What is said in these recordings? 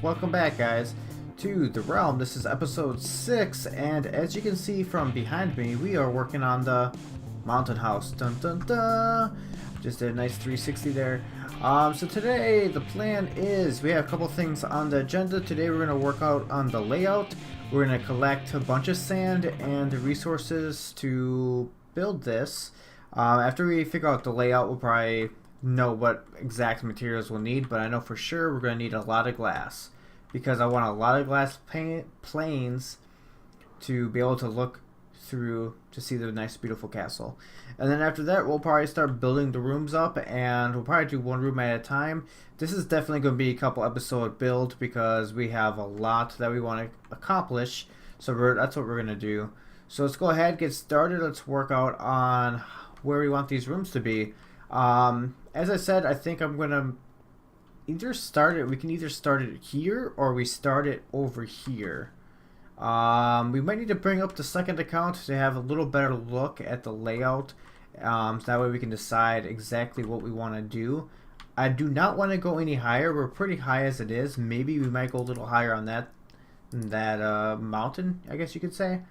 welcome back guys to The Realm. This is episode 6, and as you can see from behind me, we are working on the mountain house. Dun dun dun! Just did a nice 360 there. So today the plan is we have a couple things on the agenda. Today we're going to work out on the layout. We're going to collect a bunch of sand and the resources to build this. After we figure out the layout, we'll probably know what exact materials we'll need, but I know for sure we're going to need a lot of glass because I want a lot of glass planes to be able to look through to see the nice beautiful castle. And then after that we'll probably start building the rooms up, and we'll probably do one room at a time. This is definitely going to be a couple episode build because we have a lot that we want to accomplish, so that's what we're going to do. So let's go ahead, get started. Let's work out on where we want these rooms to be. As I said, I think I'm gonna either start it. We can either start it here or we start it over here. We might need to bring up the second account to have a little better look at the layout. So that way we can decide exactly what we want to do. I do not want to go any higher. We're pretty high as it is. Maybe we might go a little higher on that mountain, I guess you could say.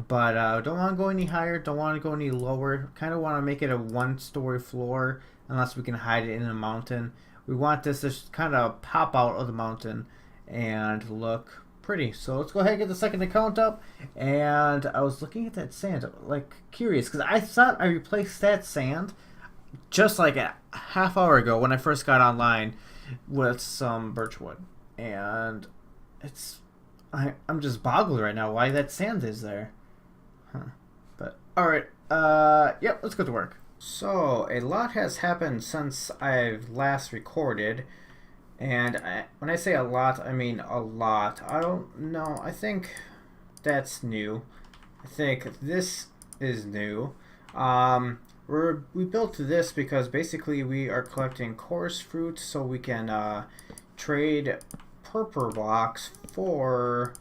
But don't want to go any higher, don't want to go any lower. Kind of want to make it a one-story floor unless we can hide it in a mountain. We want this to kind of pop out of the mountain and look pretty. So let's go ahead and get the second account up. And I was looking at that sand, like curious, because I thought I replaced that sand just like a half hour ago when I first got online with some birchwood. And I'm just boggled right now why that sand is there. But alright, yep, let's go to work. So a lot has happened since I've last recorded, and when I say a lot, I mean a lot. I don't know, I think that's new. I think this is new. We built this because basically we are collecting chorus fruit so we can trade purple blocks for,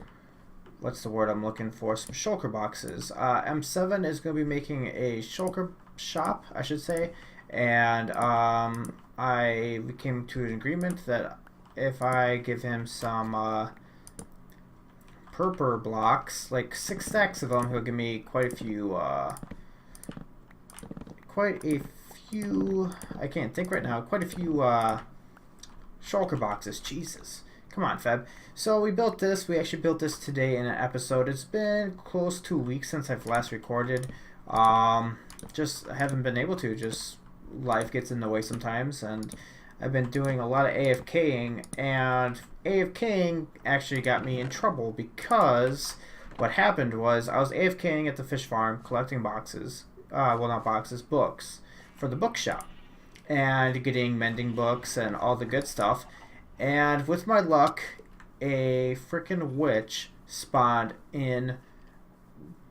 what's the word I'm looking for, some shulker boxes. M7 is going to be making a shulker shop, I should say, and we came to an agreement that if I give him some purple blocks, like 6 stacks of them, he'll give me quite a few, I can't think right now, quite a few shulker boxes. Jesus. Come on, Feb. So we built this. We actually built this today in an episode. It's been close to a week since I've last recorded. Just haven't been able to. Just life gets in the way sometimes, and I've been doing a lot of AFKing, and AFKing actually got me in trouble because what happened was I was AFKing at the fish farm collecting boxes. Well, not boxes, books for the bookshop, and getting mending books and all the good stuff. And with my luck, a freaking witch spawned in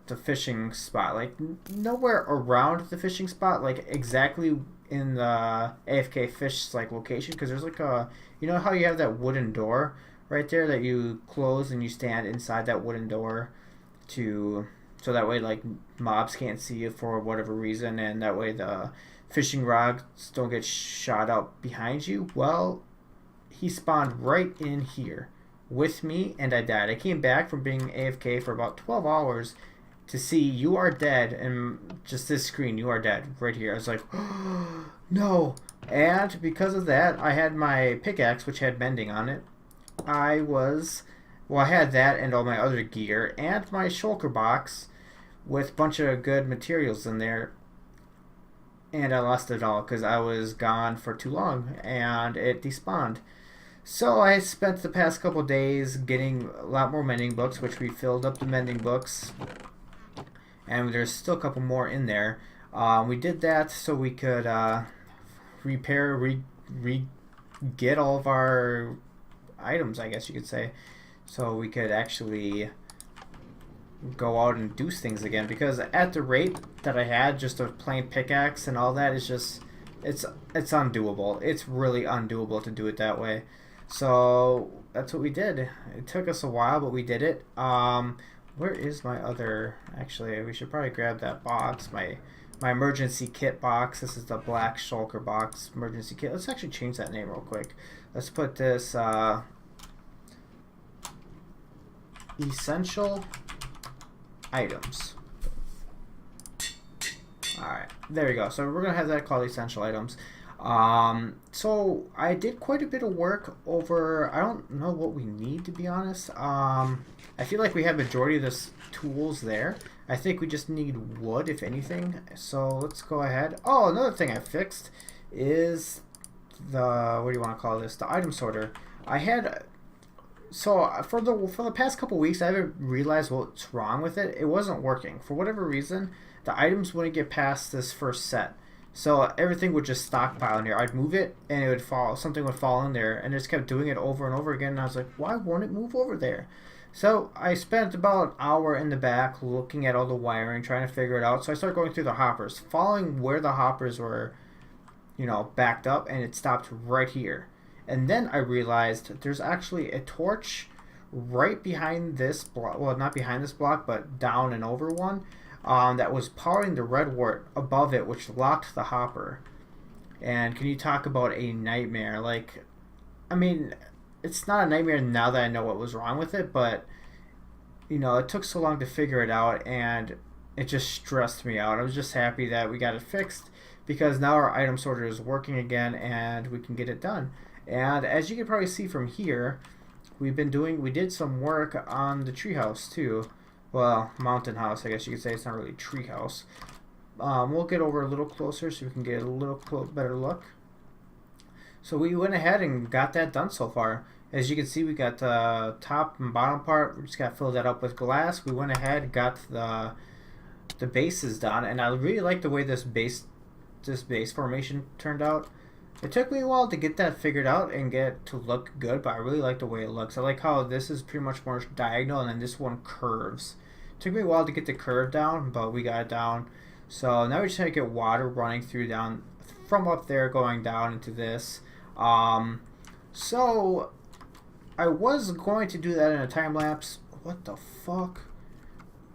the fishing spot. Like, nowhere around the fishing spot, like exactly in the AFK fish like location, because there's like a, you know how you have that wooden door right there that you close and you stand inside that wooden door so that way like mobs can't see you for whatever reason, and that way the fishing rods don't get shot out behind you. Well, he spawned right in here with me, and I died. I came back from being AFK for about 12 hours to see you are dead, and just this screen, you are dead, right here. I was like, oh, no. And because of that, I had my pickaxe, which had mending on it. I had that and all my other gear, and my shulker box with a bunch of good materials in there. And I lost it all because I was gone for too long, and it despawned. So I spent the past couple days getting a lot more mending books, which we filled up the mending books, and there's still a couple more in there. We did that so we could get all of our items, I guess you could say, so we could actually go out and do things again, because at the rate that I had, just a plain pickaxe and all that is just, it's undoable. It's really undoable to do it that way. So that's what we did. It took us a while, but we did it. Where is my other, actually we should probably grab that box, my emergency kit box. This is the black shulker box emergency kit. Let's actually change that name real quick. Let's put this essential items. Alright, there we go. So we're going to have that called essential items. So I did quite a bit of work over, I don't know what we need, to be honest. I feel like we have majority of this tools there. I think we just need wood, if anything. So let's go ahead. Oh, another thing I fixed is the, what do you want to call this? The item sorter. I had, so for the past couple weeks, I haven't realized what's wrong with it. It wasn't working. For whatever reason, the items wouldn't get past this first set. So everything would just stockpile in here. I'd move it and it would fall. Something would fall in there, and I just kept doing it over and over again. And I was like, why won't it move over there? So I spent about an hour in the back looking at all the wiring, trying to figure it out. So I started going through the hoppers, following where the hoppers were, you know, backed up, and it stopped right here. And then I realized there's actually a torch right behind this block. Well, not behind this block, but down and over one. That was powering the red wart above it, which locked the hopper. And can you talk about a nightmare? Like, I mean, it's not a nightmare now that I know what was wrong with it, but, you know, it took so long to figure it out, and it just stressed me out. I was just happy that we got it fixed, because now our item sorter is working again, and we can get it done. And as you can probably see from here, we did some work on the treehouse too. Well, mountain house, I guess you could say. It's not really tree house. We'll get over a little closer so we can get a little better look. So we went ahead and got that done so far. As you can see, we got the top and bottom part. We just got to fill that up with glass. We went ahead and got the bases done, and I really like the way this base formation turned out. It took me a while to get that figured out and get to look good, but I really like the way it looks. I like how this is pretty much more diagonal, and then this one curves. It took me a while to get the curve down, but we got it down. So now we're just going to get water running through down from up there going down into this. So I was going to do that in a time lapse. What the fuck?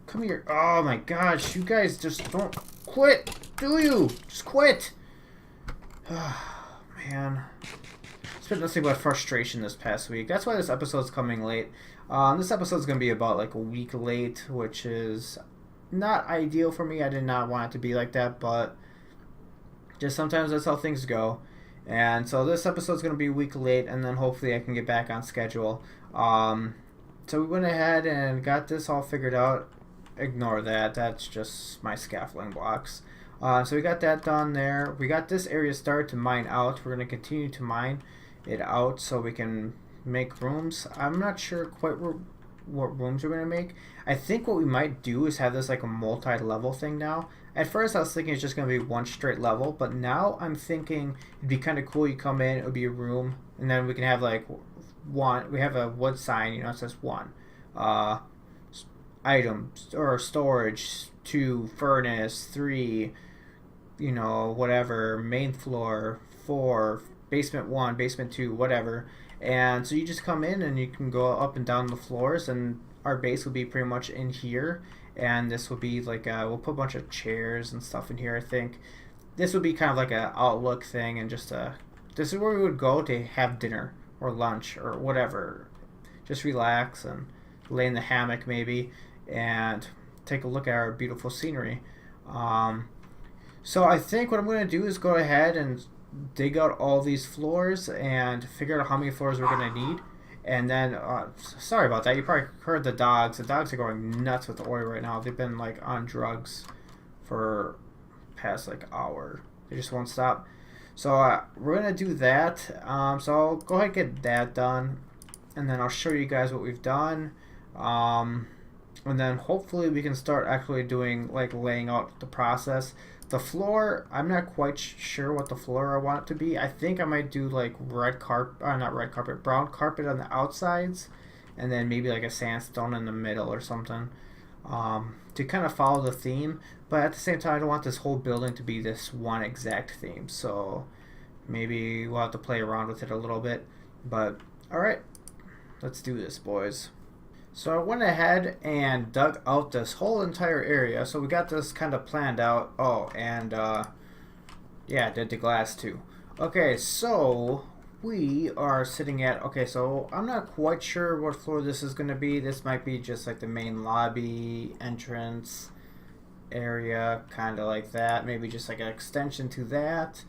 Come here. Oh my gosh, you guys just don't quit, do you? Just quit. Man, it's been nothing but frustration this past week. That's why this episode's coming late. This episode's going to be about like a week late, which is not ideal for me. I did not want it to be like that, but just sometimes that's how things go. And so this episode's going to be a week late, and then hopefully I can get back on schedule. So we went ahead and got this all figured out. Ignore that. That's just my scaffolding blocks. So we got that done there. We got this area started to mine out. We're going to continue to mine it out so we can make rooms. I'm not sure quite what rooms we're going to make. I think what we might do is have this like a multi-level thing now. At first I was thinking it's just going to be one straight level, but now I'm thinking it'd be kind of cool. You come in, it would be a room, and then we can have like one. We have a wood sign, you know, it says 1. Items or storage, 2, furnace, 3, you know, whatever, main floor, 4, basement 1, basement 2, whatever. And so you just come in and you can go up and down the floors, and our base will be pretty much in here. And this will be like we'll put a bunch of chairs and stuff in here. I think this would be kind of like a outlook thing, and just this is where we would go to have dinner or lunch or whatever. Just relax and lay in the hammock maybe and take a look at our beautiful scenery. So I think what I'm going to do is go ahead and dig out all these floors and figure out how many floors we're going to need. And then, sorry about that. You probably heard the dogs. The dogs are going nuts with the oil right now. They've been like on drugs for past like hour. They just won't stop. So we're going to do that. So I'll go ahead and get that done. And then I'll show you guys what we've done. And then hopefully we can start actually doing like laying out the process. The floor, I'm not quite sure what the floor I want it to be. I think I might do like brown carpet on the outsides, and then maybe like a sandstone in the middle or something, to kind of follow the theme. But at the same time, I don't want this whole building to be this one exact theme. So maybe we'll have to play around with it a little bit. But alright, let's do this, boys. So I went ahead and dug out this whole entire area. So we got this kind of planned out. Oh, and yeah, did the glass too. Okay, so we are sitting at, okay, so I'm not quite sure what floor this is going to be. This might be just like the main lobby entrance area, kind of like that. Maybe just like an extension to that.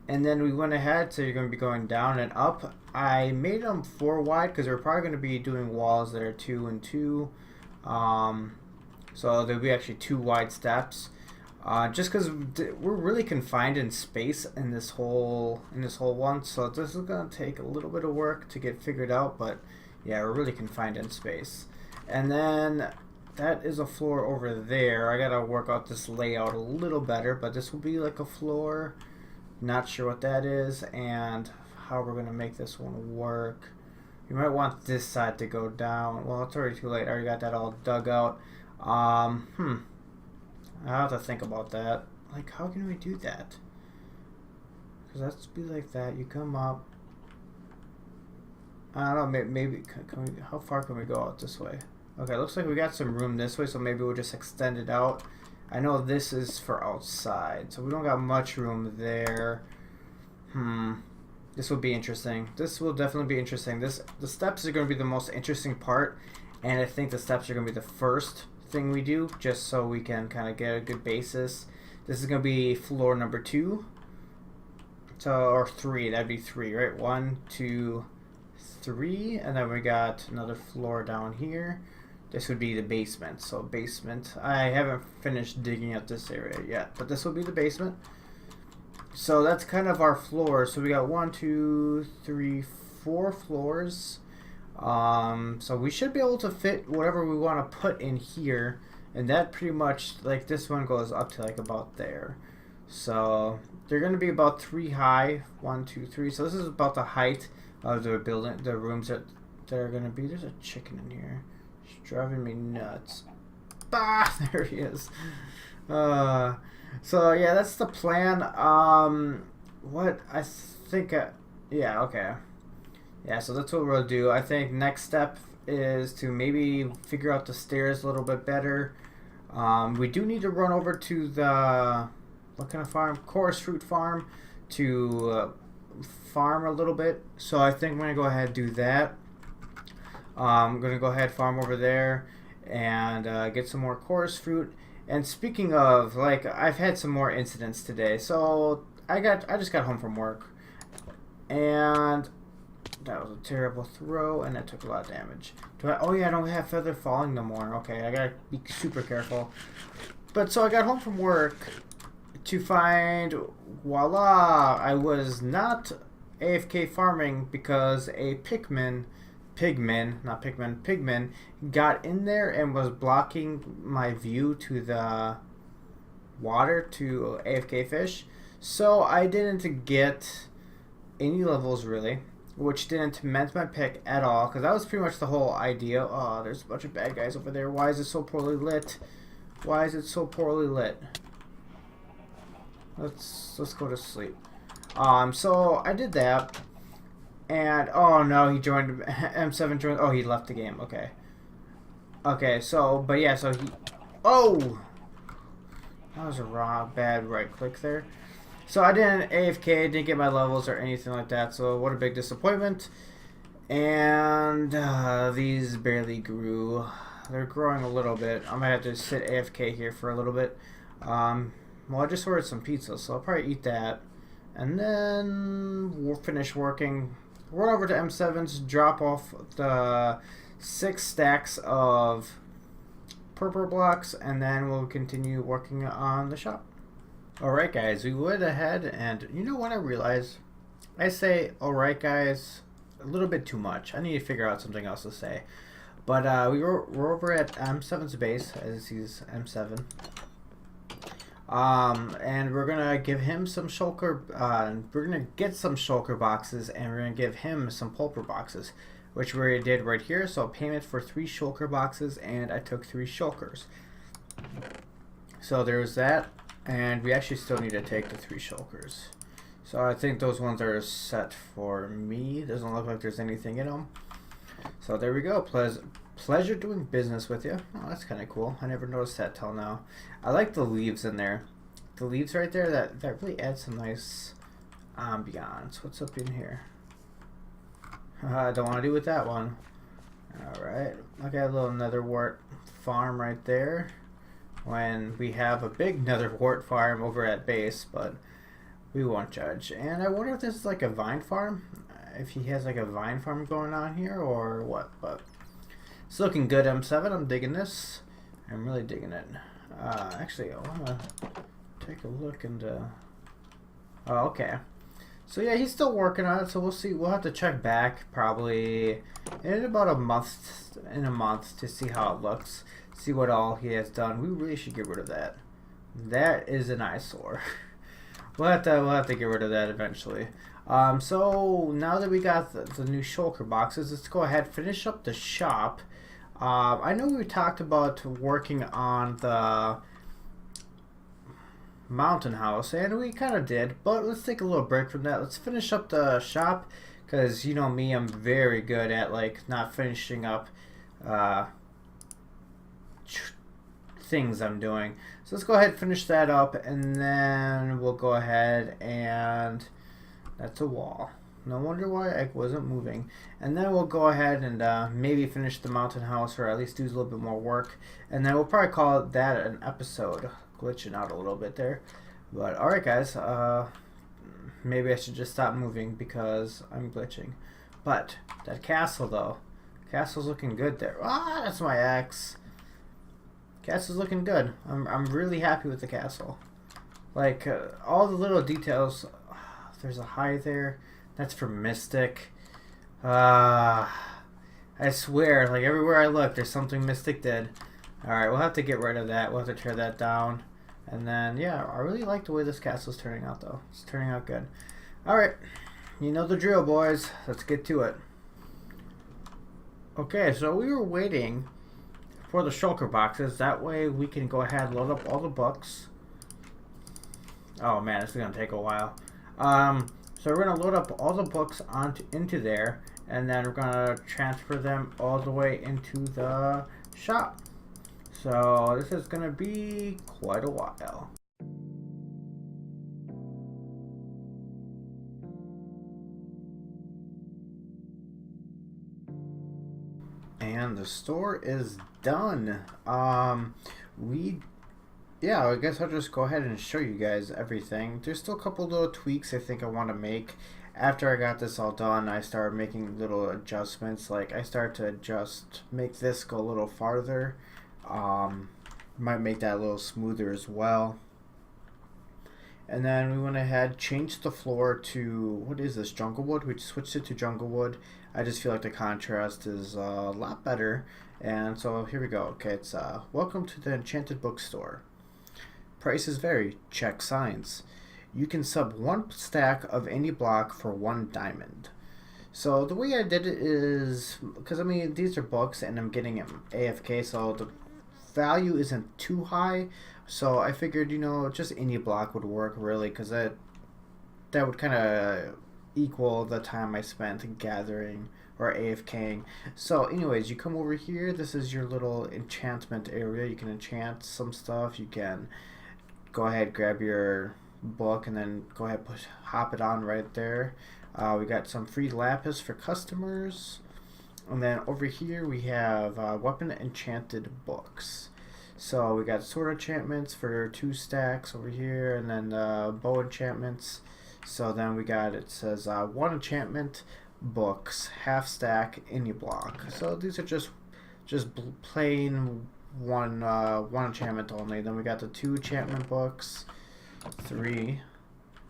And then we went ahead, so you're going to be going down and up. I made them 4 wide because we're probably going to be doing walls that are 2 and 2. So there'll be actually 2 wide steps. Just because we're really confined in space in this whole one, so this is gonna take a little bit of work to get figured out. But yeah, we're really confined in space. And then that is a floor over there. I gotta work out this layout a little better, but this will be like a floor. Not sure what that is and how we're gonna make this one work. You might want this side to go down. Well, it's already too late. I already got that all dug out. I have to think about that. Like, how can we do that? Because that's be like that. You come up. I don't know. Maybe can we, how far can we go out this way? Okay, looks like we got some room this way, so maybe we'll just extend it out. I know this is for outside, so we don't got much room there. This will be interesting. This will definitely be interesting. The steps are going to be the most interesting part, and I think the steps are going to be the first thing we do, just so we can kind of get a good basis. This is going to be floor number 2, so, or 3. That'd be 3, right? 1, 2, 3, and then we got another floor down here. This would be the basement. So basement. I haven't finished digging up this area yet, but this will be the basement. So that's kind of our floor. So we got 1, 2, 3, 4 floors. So we should be able to fit whatever we want to put in here, and that pretty much, like, this one goes up to like about there. So they're going to be about 3 high. 1, 2, 3. So this is about the height of the building, the rooms that are going to be. There's a chicken in here. It's driving me nuts. Ah, there he is. So yeah, that's the plan. What I think, yeah, okay. Yeah, so that's what we'll do. I think next step is to maybe figure out the stairs a little bit better. We do need to run over to the, what kind of farm? Chorus Fruit Farm, to farm a little bit. So I think I'm going to go ahead and do that. I'm going to go ahead farm over there and get some more chorus fruit. And speaking of, like, I've had some more incidents today. So I just got home from work, and that was a terrible throw, and that took a lot of damage. Oh yeah, I don't have feather falling no more. Okay, I gotta be super careful. But so I got home from work to find, voila, I was not AFK farming because a pigman got in there and was blocking my view to the water to AFK fish. So I didn't get any levels really, which didn't mend my pick at all, because that was pretty much the whole idea. Oh, there's a bunch of bad guys over there. Why is it so poorly lit? Why is it so poorly lit? Let's go to sleep. So I did that, and oh no, he joined. M7 joined. Oh, he left the game. Okay. Okay. So, but yeah. So he. Oh, that was a bad right click there. So I didn't AFK, didn't get my levels or anything like that. So what a big disappointment. And these barely grew. They're growing a little bit. I'm gonna have to sit AFK here for a little bit. Well, I just ordered some pizza, so I'll probably eat that, and then we'll finish working. Run over to M7's, drop off the 6 stacks of purple blocks, and then we'll continue working on the shop. Alright guys, we went ahead, and you know what I realized? I say alright guys a little bit too much. I need to figure out something else to say. But we're over at M7's base, as he's M7. And we're gonna give him some shulker, we're gonna get some shulker boxes, and we're gonna give him some pulper boxes, which we did right here. So payment for 3 shulker boxes, and I took 3 shulkers. So there's that, and we actually still need to take the 3 shulkers. So I think those ones are set for me. Doesn't look like there's anything in them. So there we go. Pleasure doing business with you. Oh, that's kind of cool. I never noticed that till now. I like the leaves in there. The leaves right there, that really adds some nice ambiance. What's up in here? I don't want to do with that one. Alright, I got a little nether wart farm right there. When we have a big nether wart farm over at base, but we won't judge. And I wonder if this is like a vine farm. If he has like a vine farm going on here or what. But it's looking good, M7. I'm digging this. I'm really digging it. Actually, I want to take a look into... Oh, okay. So yeah, he's still working on it, so we'll see. We'll have to check back probably in about a month, to see how it looks, see what all he has done. We really should get rid of that. That is an eyesore. we'll have to get rid of that eventually. So now that we got the new shulker boxes, let's go ahead and finish up the shop. I know we talked about working on the mountain house, and we kind of did, but let's take a little break from that. Let's finish up the shop, because you know me, I'm very good at like not finishing up things I'm doing. So let's go ahead and finish that up, and then we'll go ahead and that's a wall. No wonder why I wasn't moving. And then we'll go ahead and maybe finish the mountain house, or at least do a little bit more work, and then we'll probably call that an episode. Glitching out a little bit there, but alright guys, maybe I should just stop moving because I'm glitching. But that castle though, castle's looking good there. That's my axe. Castle's looking good. I'm really happy with the castle. Like all the little details. There's a hive there, that's for Mystic. I swear, like everywhere I look there's something Mystic did. Alright, we'll have to get rid of that. We'll have to tear that down. And then, yeah, I really like the way this castle's turning out, though. It's turning out good. Alright, you know the drill, boys. Let's get to it. Okay, so we were waiting for the shulker boxes. That way we can go ahead and load up all the books. Oh, man, this is going to take a while. So we're going to load up all the books into there. And then we're going to transfer them all the way into the shop. So this is going to be quite a while. And the store is done. Yeah, I guess I'll just go ahead and show you guys everything. There's still a couple little tweaks I think I want to make. After I got this all done, I started making little adjustments. Like I started to make this go a little farther. Might make that a little smoother as well. And then we went ahead, changed the floor to, what is this, Junglewood? We switched it to Junglewood. I just feel like the contrast is a lot better. And so here we go. Okay, it's welcome to the Enchanted Bookstore. Prices vary. Check signs. You can sub 1 stack of any block for 1 diamond. So the way I did it is, because I mean these are books and I'm getting them AFK, so the value isn't too high, so I figured, you know, just any block would work really, because that would kind of equal the time I spent gathering or AFKing. So anyways, you come over here, this is your little enchantment area. You can enchant some stuff. You can go ahead, grab your book, and then go ahead, hop it on right there. We got some free lapis for customers. And then over here we have weapon enchanted books. So we got sword enchantments for 2 stacks over here, and then bow enchantments. So then we got, it says 1 enchantment books, half stack, any block. So these are just plain one enchantment only. Then we got the 2 enchantment books, 3,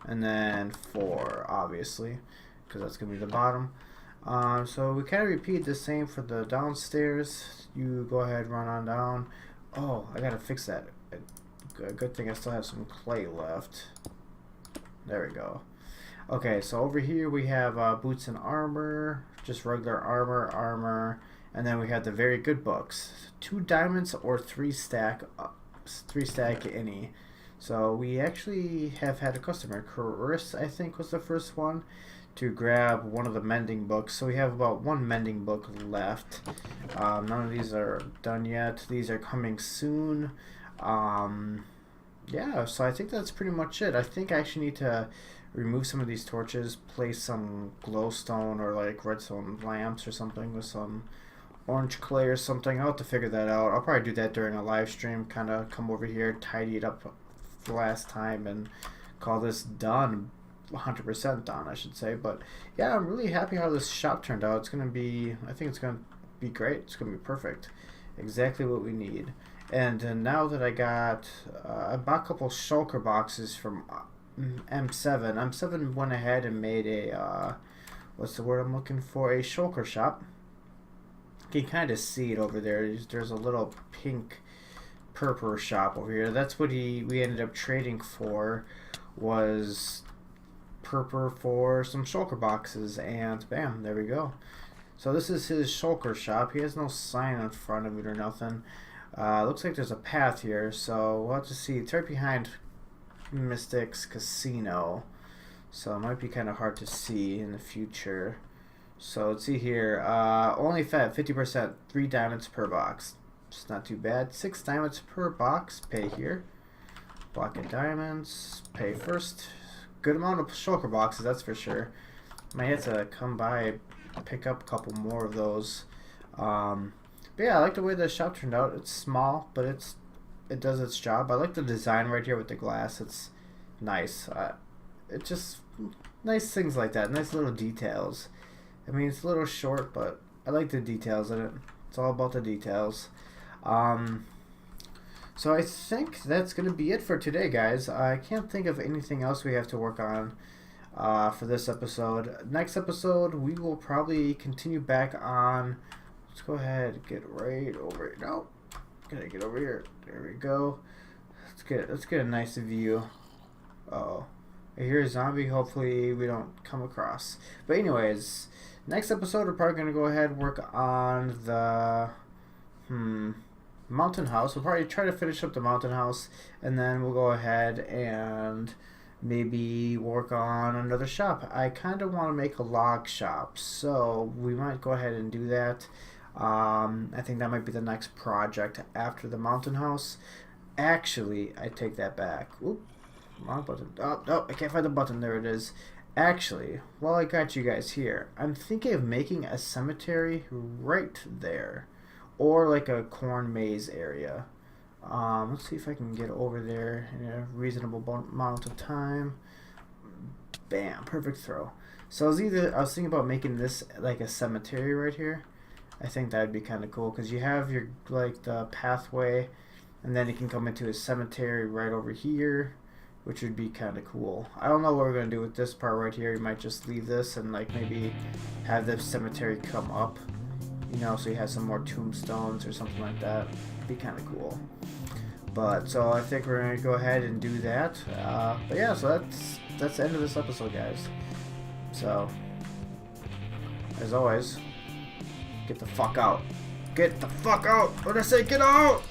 and then 4, obviously, because that's gonna be the bottom. So we kind of repeat the same for the downstairs. You go ahead, run on down. Oh, I gotta fix that. Good thing I still have some clay left. There we go. Okay, so over here we have boots and armor, just regular armor, and then we have the very good books. 2 diamonds or 3 stack any. So we actually have had a customer, Chris, I think was the first one, to grab one of the mending books. So we have about 1 mending book left. None of these are done yet. These are coming soon. Yeah, so I think that's pretty much it. I think I actually need to remove some of these torches, place some glowstone or like redstone lamps or something with some orange clay or something. I'll have to figure that out. I'll probably do that during a live stream, kind of come over here, tidy it up the last time, and call this done. 100% done, I should say. But yeah, I'm really happy how this shop turned out. It's gonna be, I think it's gonna be great. It's gonna be perfect, exactly what we need. And now that I bought a couple shulker boxes from M7. M7 went ahead and made a what's the word I'm looking for? A shulker shop. You can kind of see it over there. There's a little pink purple shop over here. That's what we ended up trading for, was purple for some shulker boxes, and bam, there we go. So this is his shulker shop. He has no sign in front of it or nothing. Looks like there's a path here, so we'll have to see. It's right behind Mystics Casino, so it might be kind of hard to see in the future. So let's see here. Only fed 50%, 3 diamonds per box. It's not too bad. 6 diamonds per box. Pay here. Block of diamonds. Pay first. Good amount of shulker boxes, that's for sure. Might have to come by, pick up a couple more of those. But yeah, I like the way the shop turned out. It's small, but it does its job. I like the design right here with the glass. It's nice. It's just nice things like that. Nice little details. I mean, it's a little short, but I like the details in it. It's all about the details. So I think that's going to be it for today, guys. I can't think of anything else we have to work on for this episode. Next episode, we will probably continue back on... Let's go ahead and get right over here. No, gotta get over here. There we go. Let's get a nice view. Uh-oh. I hear a zombie. Hopefully we don't come across. But anyways, next episode we're probably gonna go ahead and work on the mountain house. We'll probably try to finish up the mountain house, and then we'll go ahead and maybe work on another shop. I kind of want to make a log shop, so we might go ahead and do that. I think that might be the next project after the mountain house. Actually, I take that back. Oop, wrong button. Oh, no, I can't find the button. There it is. Actually, while I got you guys here, I'm thinking of making a cemetery right there, or like a corn maze area. Let's see if I can get over there in a reasonable amount of time. Bam, perfect throw. So I was thinking about making this like a cemetery right here. I think that would be kind of cool, because you have your like the pathway, and then you can come into a cemetery right over here, which would be kind of cool. I don't know what we're gonna do with this part right here. You might just leave this and like maybe have the cemetery come up, you know, so you have some more tombstones or something like that. It'd be kind of cool. But so I think we're gonna go ahead and do that. But yeah, so that's the end of this episode, guys. So as always, get the fuck out. Get the fuck out! What did I say? Get out!